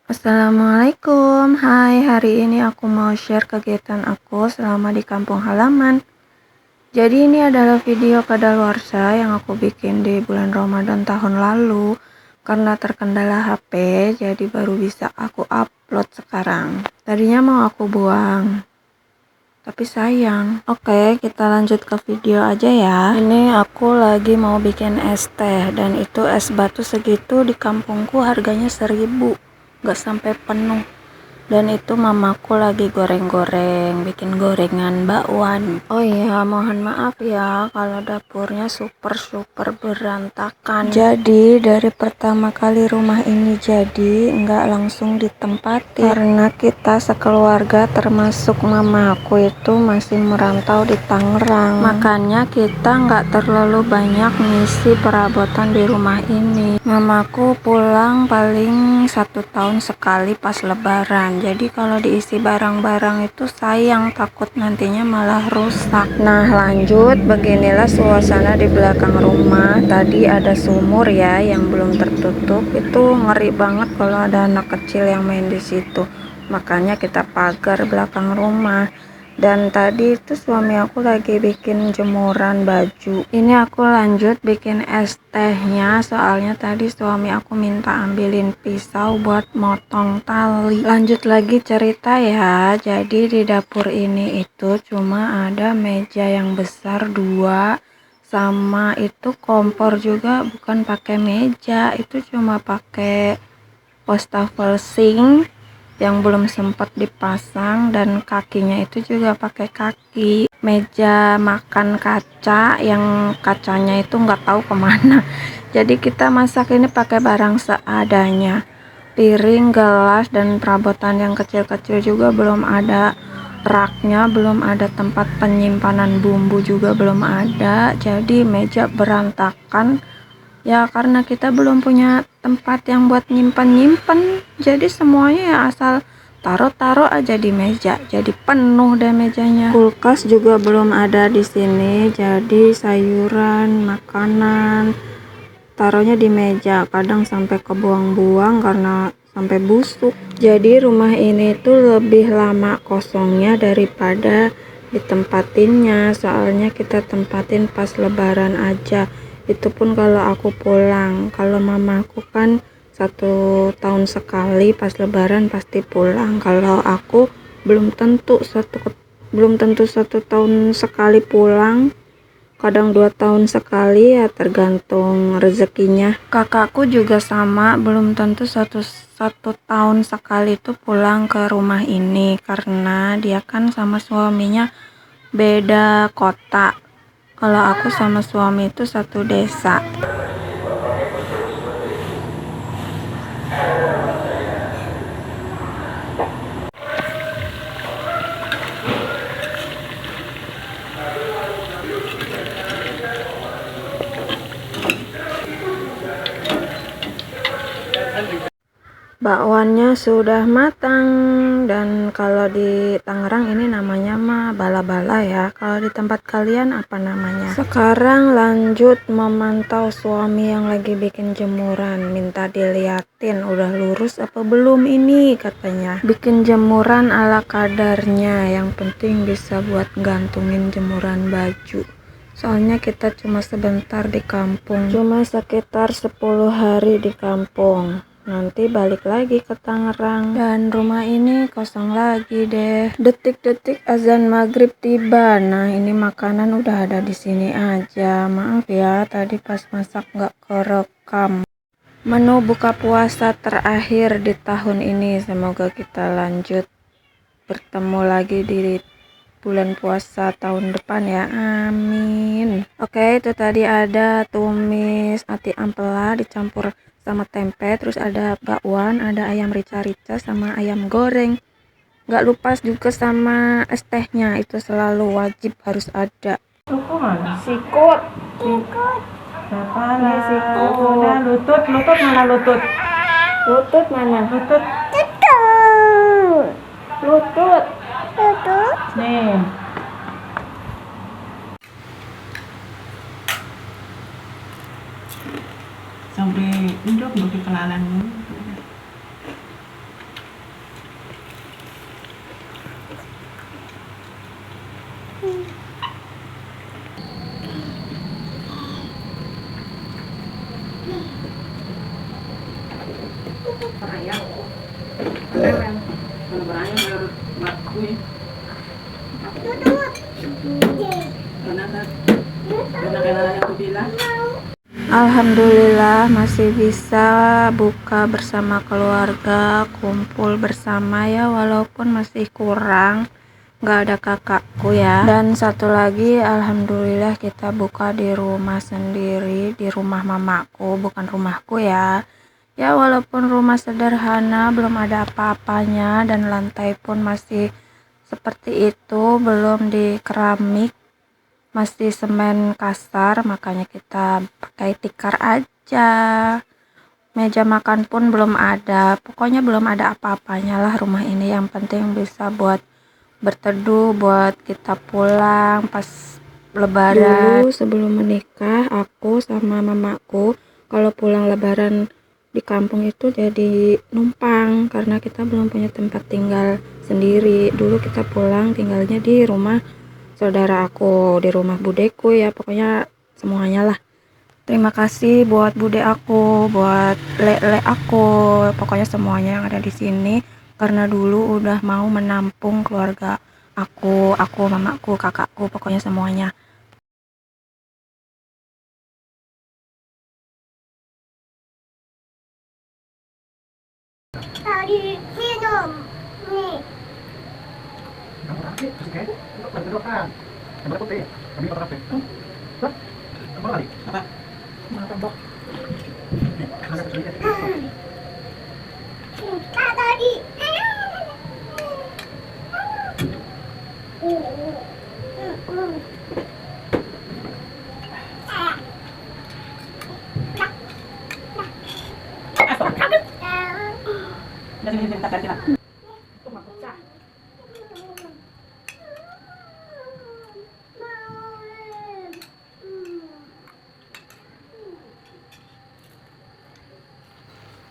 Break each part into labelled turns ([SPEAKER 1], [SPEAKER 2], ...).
[SPEAKER 1] Assalamualaikum, hai, hari ini aku mau share kegiatan aku selama di kampung halaman. Jadi ini adalah video kadaluarsa yang aku bikin di bulan Ramadan tahun lalu. Karena terkendala HP, jadi baru bisa aku upload sekarang. Tadinya mau aku buang, tapi sayang. Oke, kita lanjut ke video aja ya. Ini aku lagi mau bikin es teh, dan itu es batu segitu di kampungku harganya 1.000, gak sampai penuh. Dan itu mamaku lagi goreng-goreng, bikin gorengan bakwan. Oh iya, mohon maaf ya kalau dapurnya super berantakan. Jadi dari pertama kali rumah ini jadi nggak langsung ditempati, karena kita sekeluarga termasuk mamaku itu masih merantau di Tangerang. Makanya kita nggak terlalu banyak ngisi perabotan di rumah ini. Mamaku pulang paling 1 tahun sekali pas lebaran. Jadi kalau diisi barang-barang itu sayang, takut nantinya malah rusak. Nah lanjut, beginilah suasana di belakang rumah. Tadi ada sumur ya yang belum tertutup. Itu ngeri banget kalau ada anak kecil yang main di situ. Makanya kita pagar belakang rumah. Dan tadi itu suami aku lagi bikin jemuran baju. Ini aku lanjut bikin es tehnya, soalnya tadi suami aku minta ambilin pisau buat motong tali. Lanjut lagi cerita ya. Jadi di dapur ini itu cuma ada meja yang besar 2, sama itu kompor juga bukan pakai meja, itu cuma pakai wastafel sink yang belum sempat dipasang, dan kakinya itu juga pakai kaki. Meja makan kaca yang kacanya itu nggak tahu kemana. Jadi kita masak ini pakai barang seadanya. Piring, gelas, dan perabotan yang kecil-kecil juga belum ada. Raknya belum ada, tempat penyimpanan bumbu juga belum ada. Jadi meja berantakan ya, karena kita belum punya tempat yang buat nyimpen. Jadi semuanya ya asal taruh-taruh aja di meja, jadi penuh deh mejanya. Kulkas juga belum ada di sini, jadi sayuran, makanan taruhnya di meja, kadang sampai kebuang-buang karena sampai busuk. Jadi rumah ini tuh lebih lama kosongnya daripada ditempatinnya, soalnya kita tempatin pas lebaran aja, itu pun kalau aku pulang. Kalau mamaku kan 1 tahun sekali pas lebaran pasti pulang. Kalau aku belum tentu 1 tahun sekali pulang, kadang 2 tahun sekali ya, tergantung rezekinya. Kakakku juga sama, belum tentu satu tahun sekali itu pulang ke rumah ini, karena dia kan sama suaminya beda kota. Kalau aku sama suami itu satu desa. Bakwannya sudah matang, dan kalau di Tangerang ini namanya mah bala-bala ya. Kalau di tempat kalian apa namanya? Sekarang lanjut memantau suami yang lagi bikin jemuran. Minta diliatin udah lurus apa belum ini, katanya. Bikin jemuran ala kadarnya, yang penting bisa buat gantungin jemuran baju. Soalnya kita cuma sebentar di kampung, cuma sekitar 10 hari di kampung. Nanti balik lagi ke Tangerang, dan rumah ini kosong lagi deh. Detik-detik azan maghrib tiba. Nah ini makanan udah ada di sini aja. Maaf ya tadi pas masak nggak kerekam. Menu buka puasa terakhir di tahun ini. Semoga kita lanjut bertemu lagi di bulan puasa tahun depan ya, amin. Oke, itu tadi ada tumis ati ampela dicampur sama tempe, terus ada bakwan, ada ayam rica-rica sama ayam goreng. Nggak lupa juga sama es tehnya, itu selalu wajib harus ada. Sikut kepala, udah lutut mana lutut nih. Sampai induk bagi kelalan. Alhamdulillah masih bisa buka bersama keluarga, kumpul bersama ya, walaupun masih kurang nggak ada kakakku ya. Dan satu lagi, alhamdulillah kita buka di rumah sendiri, di rumah mamaku, bukan rumahku ya. Ya walaupun rumah sederhana, belum ada apa-apanya, dan lantai pun masih seperti itu, belum di keramik, masih semen kasar, makanya kita pakai tikar aja. Meja makan pun belum ada, pokoknya belum ada apa-apanya lah rumah ini. Yang penting bisa buat berteduh, buat kita pulang pas lebaran. Dulu sebelum menikah, aku sama mamaku kalau pulang lebaran di kampung itu jadi numpang, karena kita belum punya tempat tinggal sendiri. Dulu kita pulang tinggalnya di rumah saudara aku, di rumah budeku ya, pokoknya semuanya lah. Terima kasih buat bude aku, buat lele aku, pokoknya semuanya yang ada di sini, karena dulu udah mau menampung keluarga aku, mamaku, kakakku, pokoknya semuanya.
[SPEAKER 2] Tadi minum nih. Cinta tadi.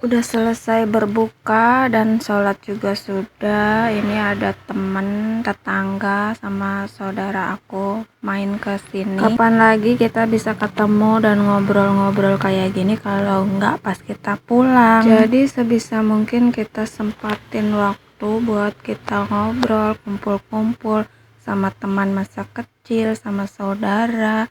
[SPEAKER 1] Udah selesai berbuka dan sholat juga sudah. Ini ada temen tetangga sama saudara aku main ke sini. Kapan lagi kita bisa ketemu dan ngobrol-ngobrol kayak gini kalau nggak pas kita pulang. Jadi sebisa mungkin kita sempatin waktu buat kita ngobrol, kumpul-kumpul sama teman masa kecil, sama saudara.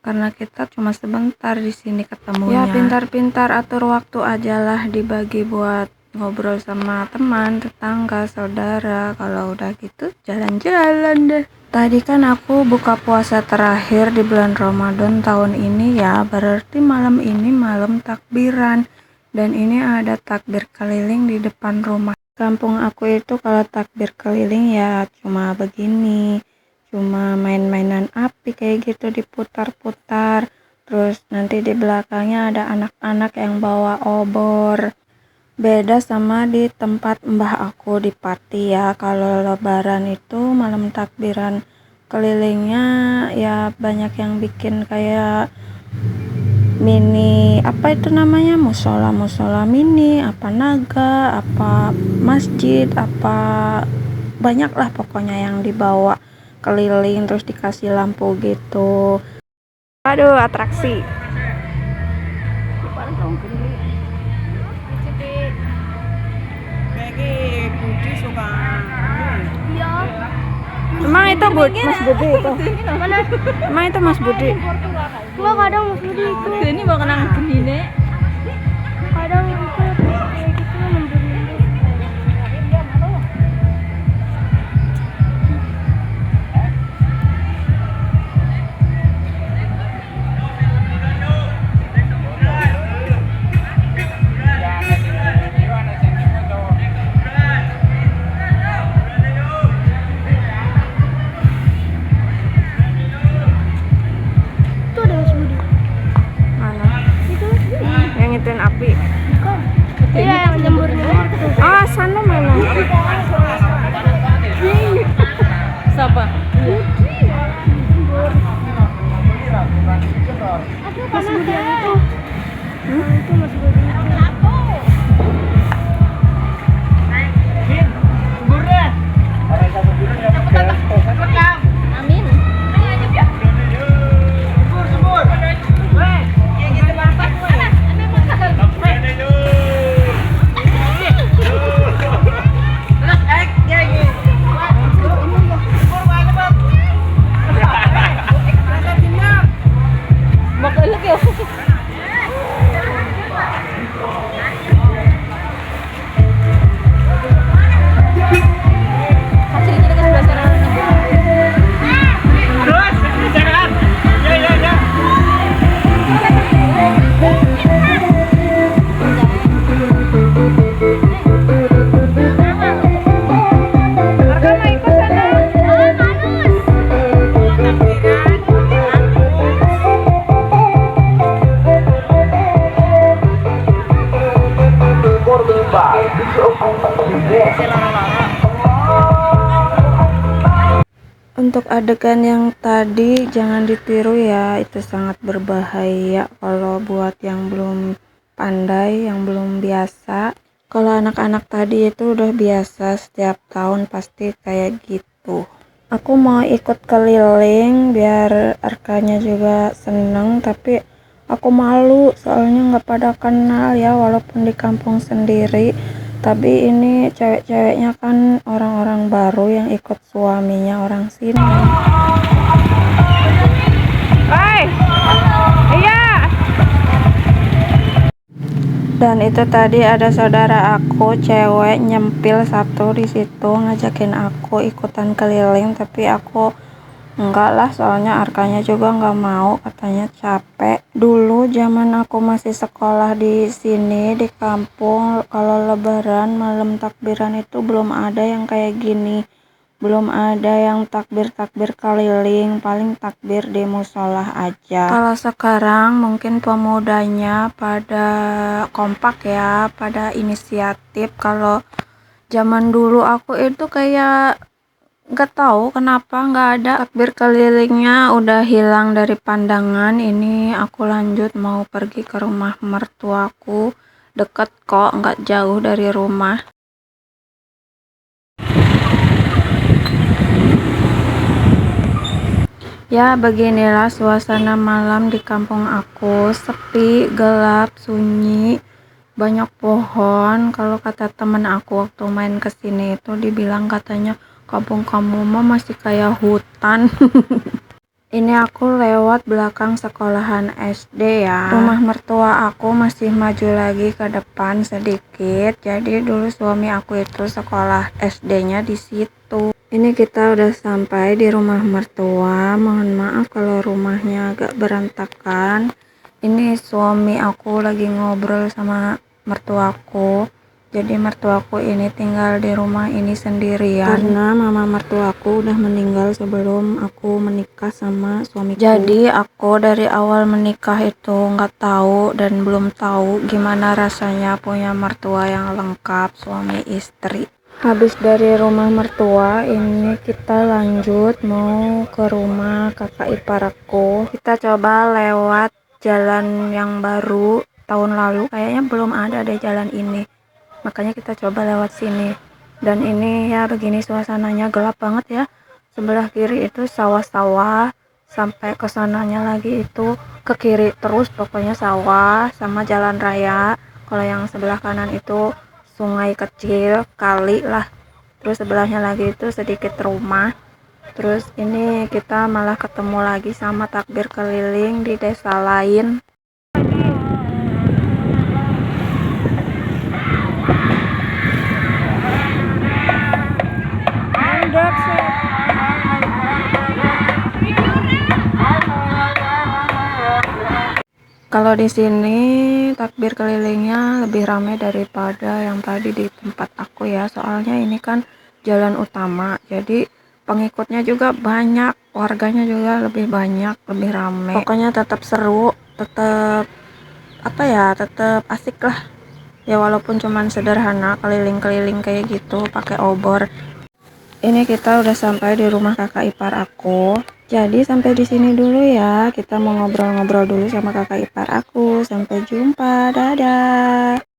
[SPEAKER 1] Karena kita cuma sebentar di sini ketemunya. Ya pintar-pintar atur waktu aja lah, dibagi buat ngobrol sama teman, tetangga, saudara. Kalau udah gitu jalan-jalan deh. Tadi kan aku buka puasa terakhir di bulan Ramadan tahun ini ya, berarti malam ini malam takbiran. Dan ini ada takbir keliling di depan rumah. Kampung aku itu kalau takbir keliling ya cuma begini. Cuma main-mainan api kayak gitu diputar-putar, terus nanti di belakangnya ada anak-anak yang bawa obor. Beda sama di tempat mbah aku di Pati ya, kalau lebaran itu malam takbiran kelilingnya ya banyak yang bikin kayak mini, apa itu namanya, musola mini, apa naga, apa masjid, apa banyak lah pokoknya yang dibawa keliling, terus dikasih lampu gitu. Aduh, atraksi. Emang itu Mas Budi itu?
[SPEAKER 2] Mana?
[SPEAKER 1] Emang itu Mas Budi?
[SPEAKER 2] Gua kadang Mas Budi itu.
[SPEAKER 3] Ini mau kenang gini.
[SPEAKER 2] Kadang itu kayak gitu mundur-mundur. Itu ada Mas Budi.
[SPEAKER 1] Mana?
[SPEAKER 2] Itu
[SPEAKER 1] Untuk adegan yang tadi jangan ditiru ya, itu sangat berbahaya kalau buat yang belum pandai, yang belum biasa. Kalau anak-anak tadi itu udah biasa, setiap tahun pasti kayak gitu. Aku mau ikut keliling biar Arkanya juga seneng, tapi aku malu soalnya nggak pada kenal ya, walaupun di kampung sendiri. Tapi ini cewek-ceweknya kan orang-orang baru yang ikut suaminya orang sini. Hai, iya. Dan itu tadi ada saudara aku cewek nyempil satu di situ ngajakin aku ikutan keliling, tapi aku enggak lah, soalnya Arkanya juga nggak mau, katanya capek. Dulu zaman aku masih sekolah di sini di kampung, kalau lebaran malam takbiran itu belum ada yang kayak gini. Belum ada yang takbir-takbir keliling, paling takbir di musola aja. Kalau sekarang mungkin pemudanya pada kompak ya, pada inisiatif. Kalau zaman dulu aku itu kayak nggak tahu kenapa nggak ada takbir kelilingnya, udah hilang dari pandangan. Ini aku lanjut mau pergi ke rumah mertuaku, deket kok, nggak jauh dari rumah. Ya beginilah suasana malam di kampung aku, sepi, gelap, sunyi, banyak pohon. Kalau kata temen aku waktu main kesini itu dibilang katanya kampung kamu mah masih kayak hutan. Ini aku lewat belakang sekolahan SD ya. Rumah mertua aku masih maju lagi ke depan sedikit. Jadi dulu suami aku itu sekolah SD-nya di situ. Ini kita udah sampai di rumah mertua. Mohon maaf kalau rumahnya agak berantakan. Ini suami aku lagi ngobrol sama mertuaku. Jadi mertuaku ini tinggal di rumah ini sendirian karena mama mertuaku udah meninggal sebelum aku menikah sama suamiku. Jadi aku dari awal menikah itu nggak tahu dan belum tahu gimana rasanya punya mertua yang lengkap, suami istri. Habis dari rumah mertua ini kita lanjut mau ke rumah kakak ipar aku. Kita coba lewat jalan yang baru tahun lalu, kayaknya belum ada deh jalan ini. Makanya kita coba lewat sini. Dan ini ya begini suasananya, gelap banget ya. Sebelah kiri itu sawah-sawah, sampai ke sananya lagi itu ke kiri terus pokoknya sawah sama jalan raya. Kalau yang sebelah kanan itu sungai kecil, kali lah. Terus sebelahnya lagi itu sedikit rumah. Terus ini kita malah ketemu lagi sama takbir keliling di desa lain. Kalau di sini takbir kelilingnya lebih ramai daripada yang tadi di tempat aku ya. Soalnya ini kan jalan utama, jadi pengikutnya juga banyak, warganya juga lebih banyak, lebih ramai. Pokoknya tetap seru, tetap apa ya, tetap asik lah. Ya walaupun cuman sederhana keliling-keliling kayak gitu pakai obor. Ini kita udah sampai di rumah kakak ipar aku. Jadi sampai di sini dulu ya. Kita mau ngobrol-ngobrol dulu sama kakak ipar aku. Sampai jumpa. Dadah.